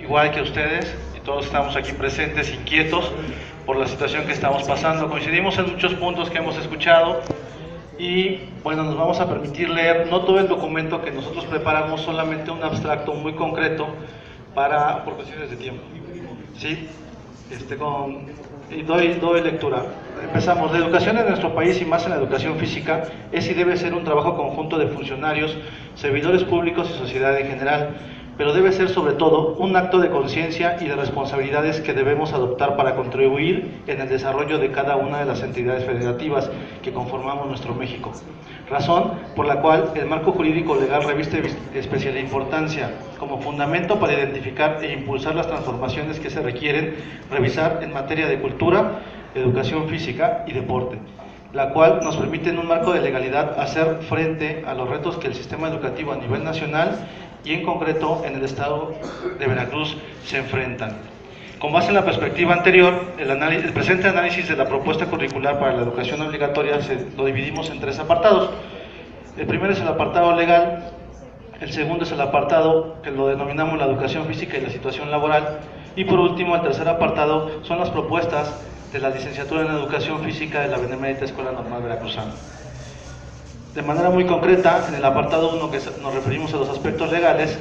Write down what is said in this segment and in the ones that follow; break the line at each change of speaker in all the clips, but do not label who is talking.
igual que ustedes, y todos estamos aquí presentes, inquietos por la situación que estamos pasando. Coincidimos en muchos puntos que hemos escuchado y bueno, nos vamos a permitir leer no todo el documento que nosotros preparamos, solamente un abstracto muy concreto por cuestiones de tiempo. ¿Sí? Y doy lectura. Empezamos. La educación en nuestro país, y más en la educación física, es y debe ser un trabajo conjunto de funcionarios, servidores públicos y sociedad en general, pero debe ser sobre todo un acto de conciencia y de responsabilidades que debemos adoptar para contribuir en el desarrollo de cada una de las entidades federativas que conformamos nuestro México. Razón por la cual el marco jurídico legal reviste especial importancia como fundamento para identificar e impulsar las transformaciones que se requieren revisar en materia de cultura, educación física y deporte, la cual nos permite en un marco de legalidad hacer frente a los retos que el sistema educativo a nivel nacional y en concreto en el estado de Veracruz se enfrentan. Con base en la perspectiva anterior, el presente análisis de la propuesta curricular para la educación obligatoria lo dividimos en 3 apartados. El primero es el apartado legal, el segundo es el apartado que lo denominamos la educación física y la situación laboral, y por último el tercer apartado son las propuestas de la licenciatura en educación física de la Benemérita Escuela Normal Veracruzana. De manera muy concreta, en el apartado 1, que nos referimos a los aspectos legales,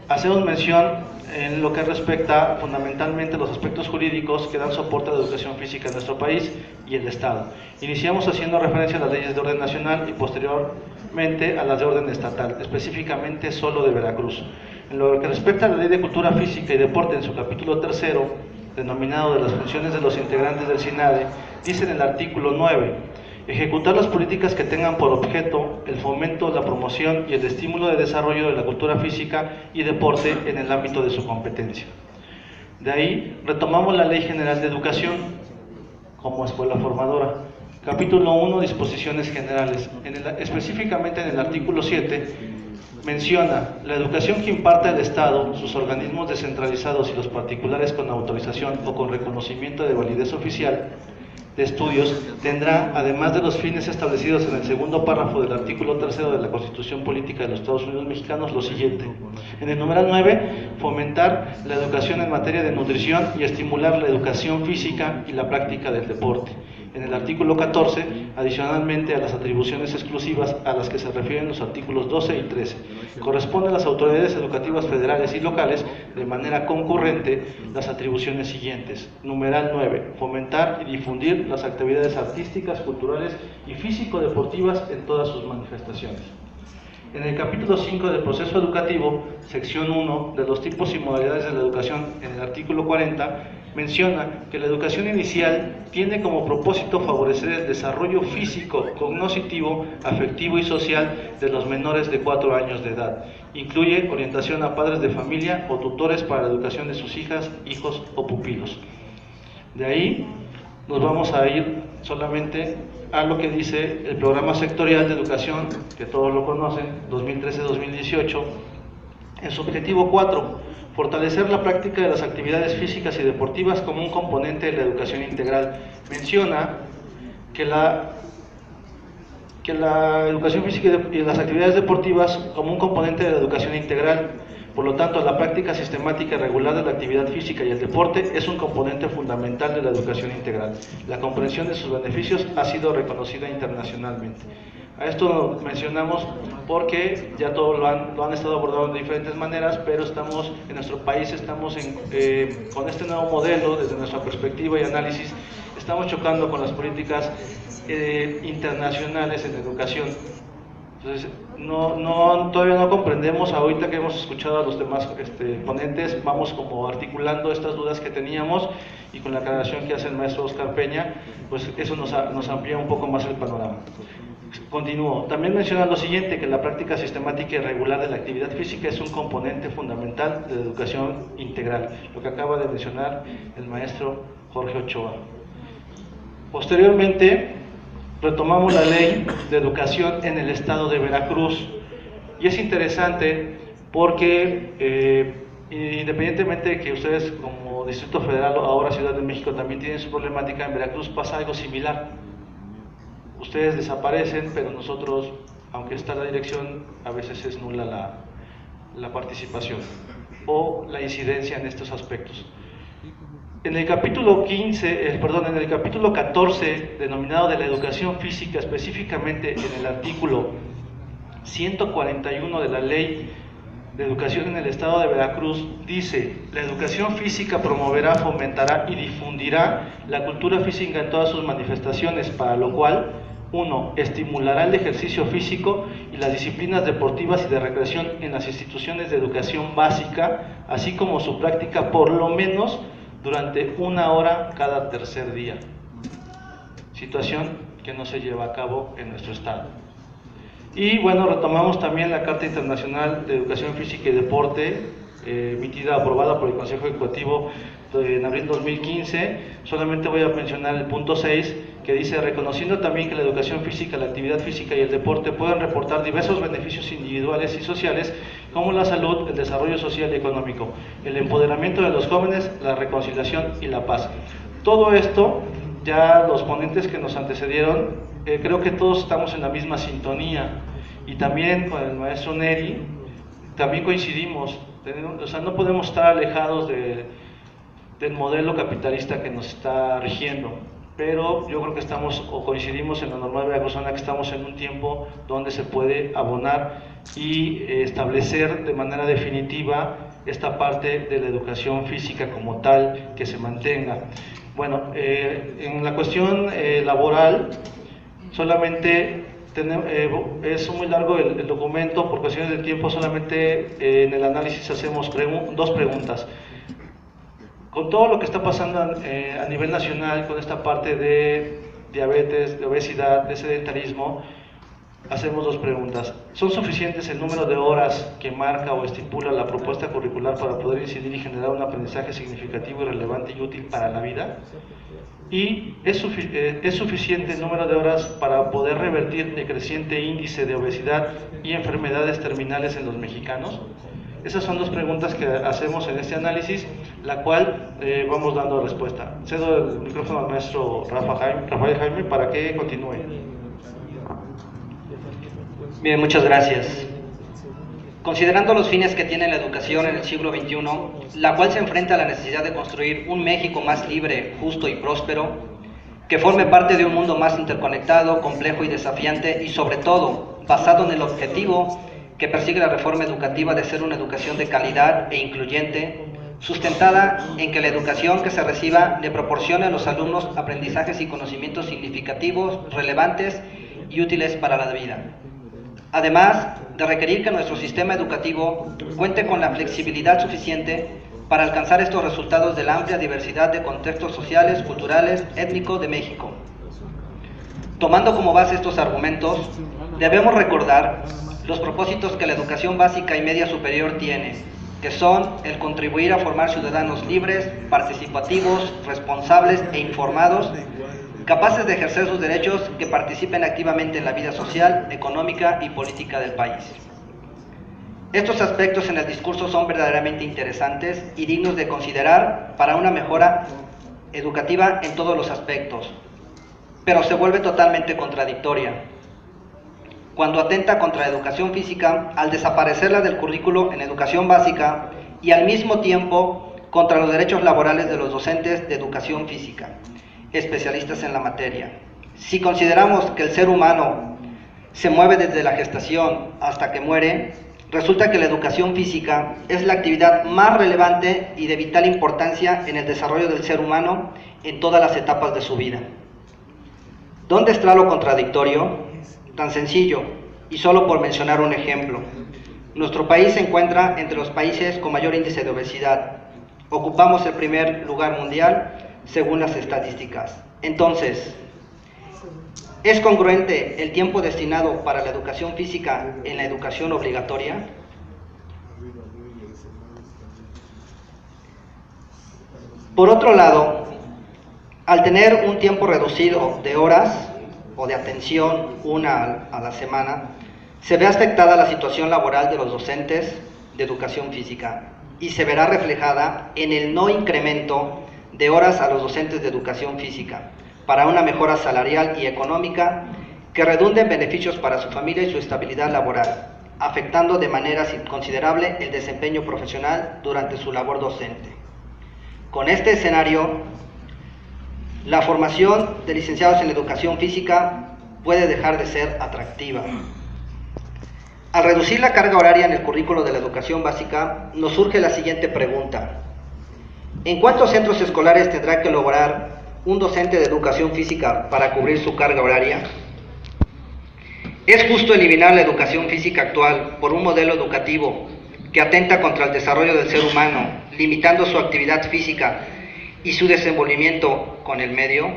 hacemos mención en lo que respecta fundamentalmente a los aspectos jurídicos que dan soporte a la educación física en nuestro país y el Estado. Iniciamos haciendo referencia a las leyes de orden nacional y posteriormente a las de orden estatal, específicamente solo de Veracruz. En lo que respecta a la Ley de Cultura Física y Deporte, en su capítulo 3, denominado de las funciones de los integrantes del SINADE, dice en el artículo 9: ejecutar las políticas que tengan por objeto el fomento, la promoción y el estímulo de desarrollo de la cultura física y deporte en el ámbito de su competencia. De ahí retomamos la Ley General de Educación como escuela formadora. Capítulo 1, disposiciones generales. Específicamente en el artículo 7 menciona la educación que imparta el Estado, sus organismos descentralizados y los particulares con autorización o con reconocimiento de validez oficial de estudios tendrá, además de los fines establecidos en el segundo párrafo del artículo 3 de la Constitución Política de los Estados Unidos Mexicanos, lo siguiente. En el numeral 9, fomentar la educación en materia de nutrición y estimular la educación física y la práctica del deporte. En el artículo 14, adicionalmente a las atribuciones exclusivas a las que se refieren los artículos 12 y 13, corresponde a las autoridades educativas federales y locales de manera concurrente las atribuciones siguientes. Numeral 9, fomentar y difundir las actividades artísticas, culturales y físico-deportivas en todas sus manifestaciones. En el capítulo 5 del proceso educativo, sección 1, de los tipos y modalidades de la educación, en el artículo 40, menciona que la educación inicial tiene como propósito favorecer el desarrollo físico, cognitivo, afectivo y social de los menores de 4 años de edad. Incluye orientación a padres de familia o tutores para la educación de sus hijas, hijos o pupilos. De ahí nos vamos a ir solamente a lo que dice el Programa Sectorial de Educación, que todos lo conocen, 2013-2018, en su objetivo 4, fortalecer la práctica de las actividades físicas y deportivas como un componente de la educación integral. Menciona que la educación física y las actividades deportivas como un componente de la educación integral. Por lo tanto, la práctica sistemática y regular de la actividad física y el deporte es un componente fundamental de la educación integral. La comprensión de sus beneficios ha sido reconocida internacionalmente. A esto lo mencionamos porque ya todos lo han estado abordando de diferentes maneras, pero en nuestro país estamos con este nuevo modelo, desde nuestra perspectiva y análisis, estamos chocando con las políticas internacionales en educación. Entonces, todavía no comprendemos. Ahorita que hemos escuchado a los demás ponentes, vamos como articulando estas dudas que teníamos, y con la aclaración que hace el maestro Oscar Peña, pues eso nos amplía un poco más el panorama. Continúo. También menciona lo siguiente, que la práctica sistemática y regular de la actividad física es un componente fundamental de la educación integral, lo que acaba de mencionar el maestro Jorge Ochoa. Posteriormente, retomamos la Ley de Educación en el estado de Veracruz, y es interesante porque independientemente de que ustedes como Distrito Federal o ahora Ciudad de México también tienen su problemática, en Veracruz pasa algo similar. Ustedes desaparecen, pero nosotros, aunque está la dirección, a veces es nula la participación. o la incidencia en estos aspectos. En el capítulo 14, denominado de la educación física, específicamente en el artículo 141 de la Ley de Educación en el Estado de Veracruz, dice: la educación física promoverá, fomentará y difundirá la cultura física en todas sus manifestaciones, para lo cual, 1. Estimulará el ejercicio físico y las disciplinas deportivas y de recreación en las instituciones de educación básica, así como su práctica por lo menos durante 1 hora cada tercer día. Situación que no se lleva a cabo en nuestro estado. Y bueno, retomamos también la Carta Internacional de Educación Física y Deporte, emitida, aprobada por el Consejo Ejecutivo en abril de 2015. Solamente voy a mencionar el punto 6, que dice: reconociendo también que la educación física, la actividad física y el deporte pueden reportar diversos beneficios individuales y sociales, como la salud, el desarrollo social y económico, el empoderamiento de los jóvenes, la reconciliación y la paz. Todo esto, ya los ponentes que nos antecedieron, creo que todos estamos en la misma sintonía, y también con el maestro Neri también coincidimos. O sea, no podemos estar alejados del modelo capitalista que nos está rigiendo, pero yo creo que estamos, o coincidimos en la normal veracruzana, que estamos en un tiempo donde se puede abonar y establecer de manera definitiva esta parte de la educación física como tal, que se mantenga. Bueno, en la cuestión laboral, solamente es muy largo el documento, por cuestiones de tiempo solamente en el análisis hacemos dos preguntas. Con todo lo que está pasando a nivel nacional, con esta parte de diabetes, de obesidad, de sedentarismo, hacemos dos preguntas. ¿Son suficientes el número de horas que marca o estipula la propuesta curricular para poder incidir y generar un aprendizaje significativo y relevante y útil para la vida? ¿Y es suficiente el número de horas para poder revertir el creciente índice de obesidad y enfermedades terminales en los mexicanos? Esas son dos preguntas que hacemos en este análisis, la cual vamos dando respuesta. Cedo el micrófono al maestro Rafael Jaime para que continúe.
Bien, muchas gracias. Considerando los fines que tiene la educación en el siglo XXI, la cual se enfrenta a la necesidad de construir un México más libre, justo y próspero, que forme parte de un mundo más interconectado, complejo y desafiante, y sobre todo, basado en el objetivo que persigue la reforma educativa de ser una educación de calidad e incluyente, sustentada en que la educación que se reciba le proporcione a los alumnos aprendizajes y conocimientos significativos, relevantes y útiles para la vida. Además de requerir que nuestro sistema educativo cuente con la flexibilidad suficiente para alcanzar estos resultados de la amplia diversidad de contextos sociales, culturales, étnicos de México. Tomando como base estos argumentos, debemos recordar los propósitos que la educación básica y media superior tiene, que son el contribuir a formar ciudadanos libres, participativos, responsables e informados, capaces de ejercer sus derechos, que participen activamente en la vida social, económica y política del país. Estos aspectos en el discurso son verdaderamente interesantes y dignos de considerar para una mejora educativa en todos los aspectos, pero se vuelve totalmente contradictoria cuando atenta contra la educación física al desaparecerla del currículo en educación básica y al mismo tiempo contra los derechos laborales de los docentes de educación física, especialistas en la materia. Si consideramos que el ser humano se mueve desde la gestación hasta que muere, resulta que la educación física es la actividad más relevante y de vital importancia en el desarrollo del ser humano en todas las etapas de su vida. ¿Dónde está lo contradictorio? Tan sencillo, y solo por mencionar un ejemplo. Nuestro país se encuentra entre los países con mayor índice de obesidad. Ocupamos el primer lugar mundial según las estadísticas. Entonces, ¿es congruente el tiempo destinado para la educación física en la educación obligatoria? Por otro lado, al tener un tiempo reducido de horas o de atención, una a la semana, se ve afectada la situación laboral de los docentes de educación física y se verá reflejada en el no incremento de horas a los docentes de educación física para una mejora salarial y económica que redunde en beneficios para su familia y su estabilidad laboral, afectando de manera considerable el desempeño profesional durante su labor docente. Con este escenario, la formación de licenciados en educación física puede dejar de ser atractiva. Al reducir la carga horaria en el currículo de la educación básica, nos surge la siguiente pregunta: ¿en cuántos centros escolares tendrá que lograr un docente de educación física para cubrir su carga horaria? ¿Es justo eliminar la educación física actual por un modelo educativo que atenta contra el desarrollo del ser humano, limitando su actividad física y su desenvolvimiento con el medio?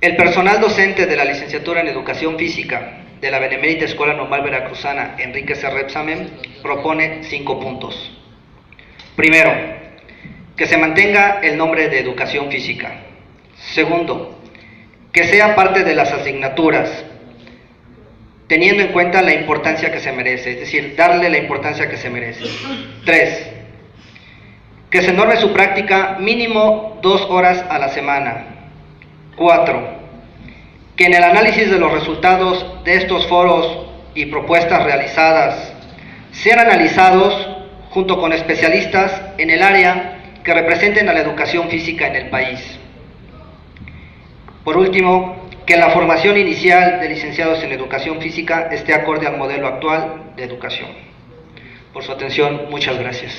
El personal docente de la licenciatura en Educación Física de la Benemérita Escuela Normal Veracruzana Enrique C. Repsamen propone 5 puntos. Primero, que se mantenga el nombre de Educación Física. Segundo, que sea parte de las asignaturas, teniendo en cuenta la importancia que se merece, es decir, darle la importancia que se merece. 3, que se norme su práctica mínimo 2 horas a la semana. 4, que en el análisis de los resultados de estos foros y propuestas realizadas sean analizados junto con especialistas en el área que representen a la educación física en el país. Por último, que la formación inicial de licenciados en educación física esté acorde al modelo actual de educación. Por su atención, muchas gracias.